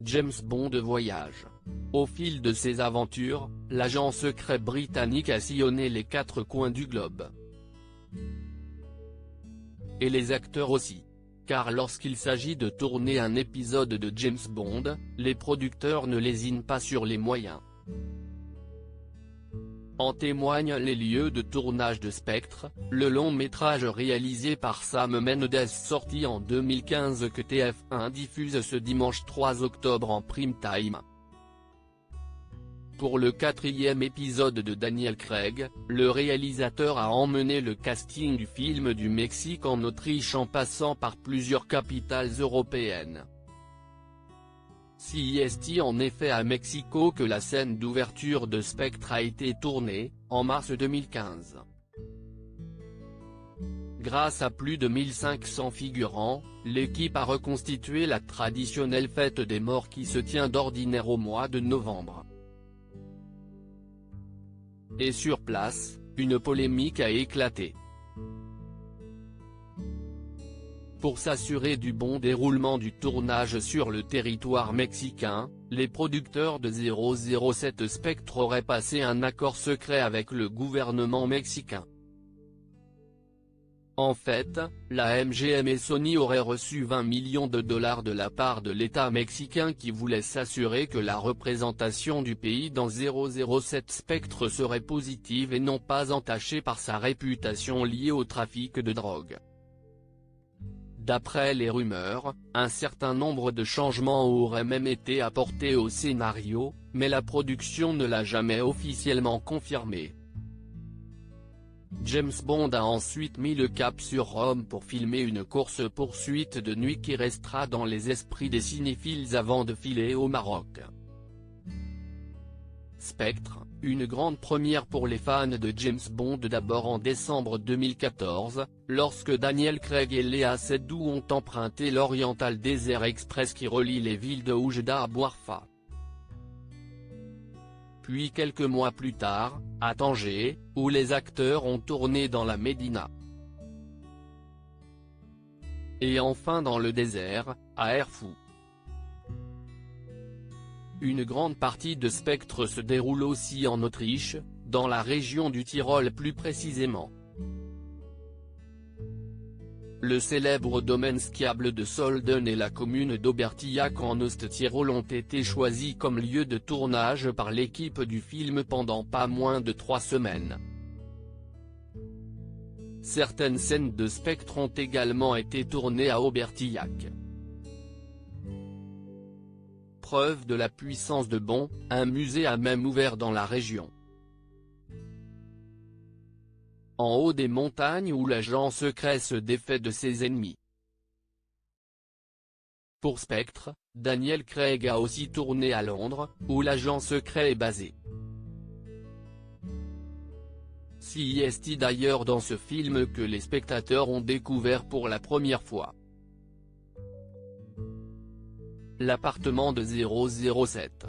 James Bond voyage. Au fil de ses aventures, l'agent secret britannique a sillonné les 4 coins du globe. Et les acteurs aussi. Car lorsqu'il s'agit de tourner un épisode de James Bond, les producteurs ne lésinent pas sur les moyens. En témoignent les lieux de tournage de Spectre, le long métrage réalisé par Sam Mendes sorti en 2015 que TF1 diffuse ce dimanche 3 octobre en prime time. Pour le 4e épisode de Daniel Craig, le réalisateur a emmené le casting du film du Mexique en Autriche en passant par plusieurs capitales européennes. C'est en effet à Mexico que la scène d'ouverture de Spectre a été tournée, en mars 2015. Grâce à plus de 1500 figurants, l'équipe a reconstitué la traditionnelle fête des morts qui se tient d'ordinaire au mois de novembre. Et sur place, une polémique a éclaté. Pour s'assurer du bon déroulement du tournage sur le territoire mexicain, les producteurs de 007 Spectre auraient passé un accord secret avec le gouvernement mexicain. En fait, la MGM et Sony auraient reçu 20 millions de dollars de la part de l'État mexicain qui voulait s'assurer que la représentation du pays dans 007 Spectre serait positive et non pas entachée par sa réputation liée au trafic de drogue. D'après les rumeurs, un certain nombre de changements auraient même été apportés au scénario, mais la production ne l'a jamais officiellement confirmé. James Bond a ensuite mis le cap sur Rome pour filmer une course-poursuite de nuit qui restera dans les esprits des cinéphiles avant de filer au Maroc. Spectre, une grande première pour les fans de James Bond d'abord en décembre 2014, lorsque Daniel Craig et Léa Seydoux ont emprunté l'Oriental Desert Express qui relie les villes de Oujda à Bouarfa. Puis quelques mois plus tard, à Tanger, où les acteurs ont tourné dans la Médina. Et enfin dans le désert, à Erfou. Une grande partie de Spectre se déroule aussi en Autriche, dans la région du Tyrol plus précisément. Le célèbre domaine skiable de Solden et la commune d'Obertillac en Ost-Tyrol ont été choisis comme lieu de tournage par l'équipe du film pendant pas moins de 3 semaines. Certaines scènes de Spectre ont également été tournées à Obertillac. Preuve de la puissance de Bond, un musée a même ouvert dans la région. En haut des montagnes où l'agent secret se défait de ses ennemis. Pour Spectre, Daniel Craig a aussi tourné à Londres, où l'agent secret est basé. C'est d'ailleurs dans ce film que les spectateurs ont découvert pour la première fois l'appartement de 007.